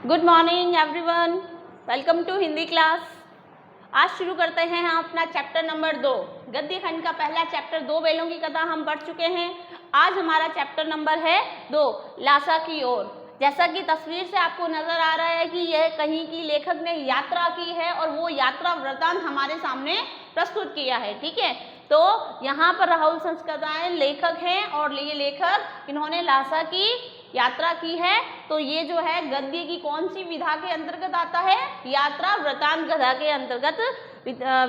Good morning everyone, welcome to Hindi class. आज शुरू करते हैं हम अपना चैप्टर नंबर 2 गद्य खंड का पहला चैप्टर 2 बेलों की कथा हम पढ़ चुके हैं। आज हमारा चैप्टर नंबर है 2 लासा की ओर। जैसा कि तस्वीर से आपको नजर आ रहा है कि यह कहीं की लेखक ने यात्रा की है और वो यात्रा वृतांत हमारे सामने प्रस्तुत किया है। ठीक है, तो यहाँ पर राहुल संस्कृताएं लेखक हैं और ये लेखक इन्होंने लासा की यात्रा की है। तो ये जो है गद्य की कौन सी विधा के अंतर्गत आता है? यात्रा वृतांत गधा के अंतर्गत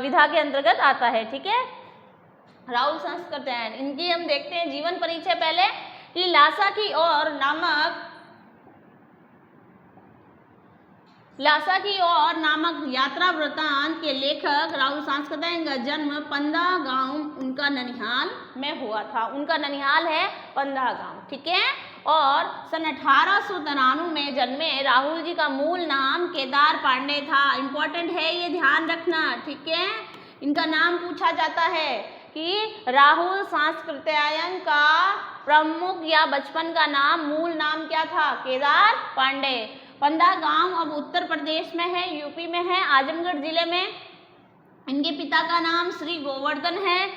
विधा के अंतर्गत आता है। ठीक है, राहुल संस्कृतायन इनकी हम देखते हैं जीवन परिचय पहले कि लासा की ओर नामक यात्रा वृतांत के लेखक राहुल सांस्कृतायन का जन्म पंदा गांव उनका ननिहाल में हुआ था। उनका ननिहाल है पंदा गांव। ठीक है, और सन 1893 में जन्मे राहुल जी का मूल नाम केदार पांडे था। इम्पोर्टेंट है, ये ध्यान रखना। ठीक है, इनका नाम पूछा जाता है कि राहुल सांस्कृतायन का प्रमुख या बचपन का नाम मूल नाम क्या था? केदार पांडे। पंदा गांव अब उत्तर प्रदेश में है, यूपी में है, आजमगढ़ जिले में। इनके पिता का नाम श्री गोवर्धन है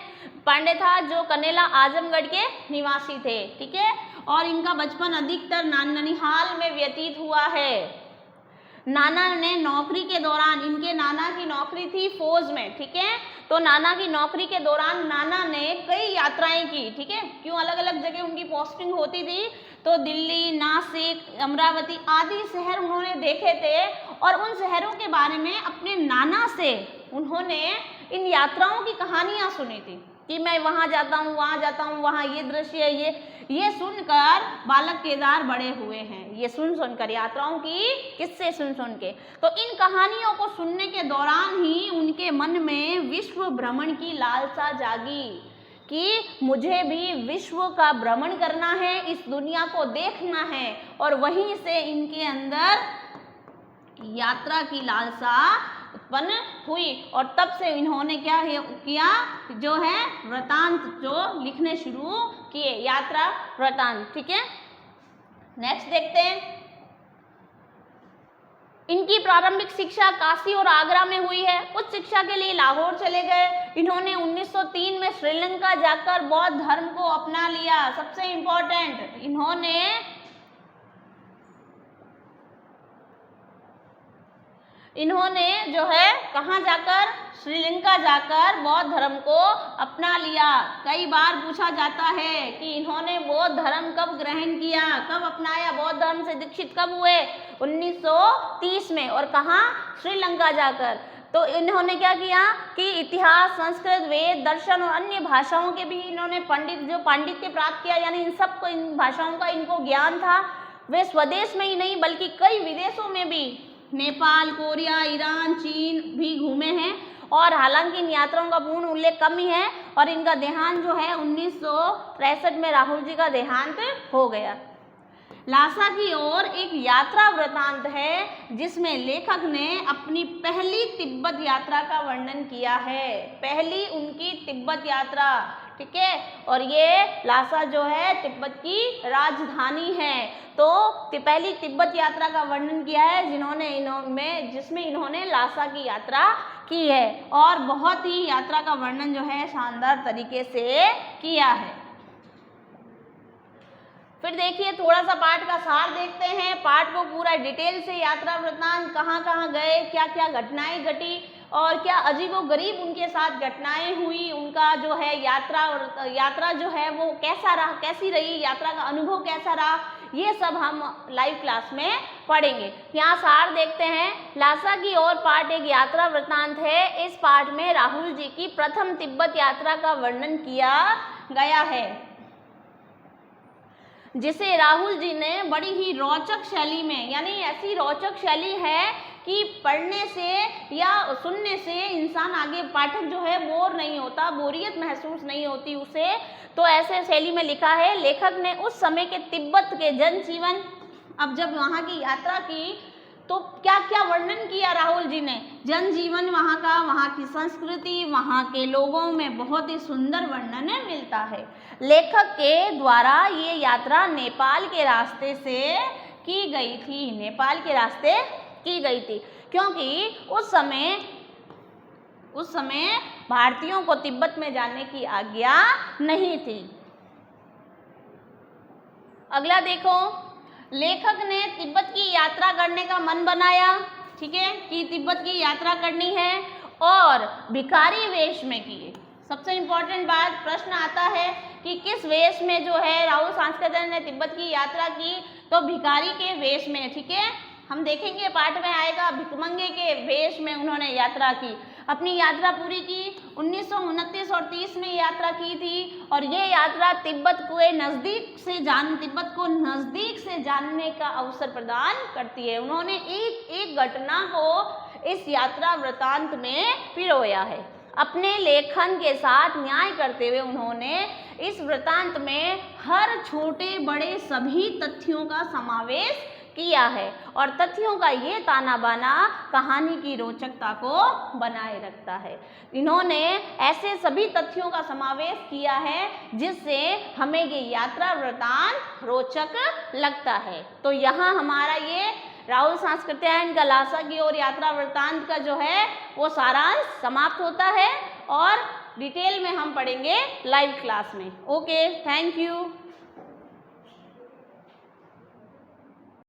पांडे था, जो कनेला आजमगढ़ के निवासी थे। ठीक है, और इनका बचपन अधिकतर ननिहाल में व्यतीत हुआ है। नाना ने नौकरी के दौरान, इनके नाना की नौकरी थी फौज में। ठीक है, तो नाना की नौकरी के दौरान नाना ने कई यात्राएं की। ठीक है, क्यों अलग अलग जगह उनकी पोस्टिंग होती थी, तो दिल्ली, नासिक, अमरावती आदि शहर उन्होंने देखे थे और उन शहरों के बारे में अपने नाना से उन्होंने इन यात्राओं की कहानियां सुनी थी कि मैं वहाँ जाता हूँ, वहाँ जाता हूँ, वहाँ ये दृश्य है। ये सुनकर बालक केदार बड़े हुए हैं, ये सुनकर यात्राओं की किस्से सुन के। तो इन कहानियों को सुनने के दौरान ही उनके मन में विश्व भ्रमण की लालसा जागी कि मुझे भी विश्व का भ्रमण करना है, इस दुनिया को देखना है। और वहीं से इनके अंदर यात्रा की लालसा उत्पन्न हुई और तब से इन्होंने क्या किया, जो है वृतांत जो लिखने शुरू किए, यात्रा वृतांत। ठीक है, नेक्स्ट देखते हैं। इनकी प्रारंभिक शिक्षा काशी और आगरा में हुई है। उच्च शिक्षा के लिए लाहौर चले गए। इन्होंने 1903 में श्रीलंका जाकर बौद्ध धर्म को अपना लिया। सबसे इंपॉर्टेंट, इन्होंने जो है कहाँ जाकर, श्रीलंका जाकर बौद्ध धर्म को अपना लिया। कई बार पूछा जाता है कि इन्होंने बौद्ध धर्म कब ग्रहण किया, कब अपनाया, बौद्ध धर्म से दीक्षित कब हुए? 1930 में। और कहाँ? श्रीलंका जाकर। तो इन्होंने क्या किया कि इतिहास, संस्कृत, वेद, दर्शन और अन्य भाषाओं के भी इन्होंने पांडित्य प्राप्त किया, यानी इन सबको, इन भाषाओं का इनको ज्ञान था। वे स्वदेश में ही नहीं बल्कि कई विदेशों में भी, नेपाल, कोरिया, ईरान, चीन भी घूमे हैं। और हालांकि इन यात्राओं का पूर्ण उल्लेख कम ही है और इनका देहांत जो है 1963 में राहुल जी का देहांत हो गया। लासा की ओर एक यात्रा वृतांत है जिसमें लेखक ने अपनी पहली तिब्बत यात्रा का वर्णन किया है। पहली उनकी तिब्बत यात्रा। ठीक है, और ये लासा जो है तिब्बत की राजधानी है। तो पहली तिब्बत यात्रा का वर्णन किया है जिसमें इन्होंने लासा की यात्रा की है और बहुत ही यात्रा का वर्णन जो है शानदार तरीके से किया है। फिर देखिए, थोड़ा सा पाठ का सार देखते हैं। पाठ को पूरा डिटेल से, यात्रा वृतांत, कहाँ कहाँ गए, क्या क्या घटनाएं घटी और क्या अजीबोगरीब उनके साथ घटनाएं हुई, उनका जो है यात्रा जो है वो कैसा रहा, कैसी रही, यात्रा का अनुभव कैसा रहा, ये सब हम लाइव क्लास में पढ़ेंगे। यहाँ सार देखते हैं। लासा की ओर पाठ एक यात्रा वृतांत है। इस पाठ में राहुल जी की प्रथम तिब्बत यात्रा का वर्णन किया गया है, जिसे राहुल जी ने बड़ी ही रोचक शैली में, यानी ऐसी रोचक शैली है कि पढ़ने से या सुनने से इंसान आगे, पाठक जो है बोर नहीं होता, बोरियत महसूस नहीं होती उसे। तो ऐसे शैली में लिखा है। लेखक ने उस समय के तिब्बत के जनजीवन, अब जब वहाँ की यात्रा की तो क्या क्या वर्णन किया राहुल जी ने, जनजीवन वहाँ का, वहाँ की संस्कृति, वहाँ के लोगों में बहुत ही सुंदर वर्णन मिलता है। लेखक के द्वारा ये यात्रा नेपाल के रास्ते से की गई थी, नेपाल के रास्ते की गई थी, क्योंकि उस समय भारतीयों को तिब्बत में जाने की आज्ञा नहीं थी। अगला देखो, लेखक ने तिब्बत की यात्रा करने का मन बनाया, ठीक है, कि तिब्बत की यात्रा करनी है और भिखारी वेश में किए। सबसे इम्पोर्टेंट बात, प्रश्न आता है कि किस वेश में जो है राहुल सांस्कृत्यायन ने तिब्बत की यात्रा की, तो भिखारी के वेश में, ठीक है, हम देखेंगे पाठ में आएगा, भिखमंगे के वेश में उन्होंने यात्रा की, अपनी यात्रा पूरी की। 1929 और 30 में यात्रा की थी और ये यात्रा तिब्बत को नज़दीक से जानने का अवसर प्रदान करती है। उन्होंने एक एक घटना को इस यात्रा वृतांत में पिरोया है। अपने लेखन के साथ न्याय करते हुए उन्होंने इस वृतांत में हर छोटे बड़े सभी तथ्यों का समावेश किया है और तथ्यों का ये ताना बाना कहानी की रोचकता को बनाए रखता है। इन्होंने ऐसे सभी तथ्यों का समावेश किया है जिससे हमें ये यात्रा वृतांत रोचक लगता है। तो यहाँ हमारा ये राहुल सांस्कृत्यायन का ल्हासा की ओर यात्रा वृतांत का जो है वो सारांश समाप्त होता है और डिटेल में हम पढ़ेंगे लाइव क्लास में। Okay, thank you.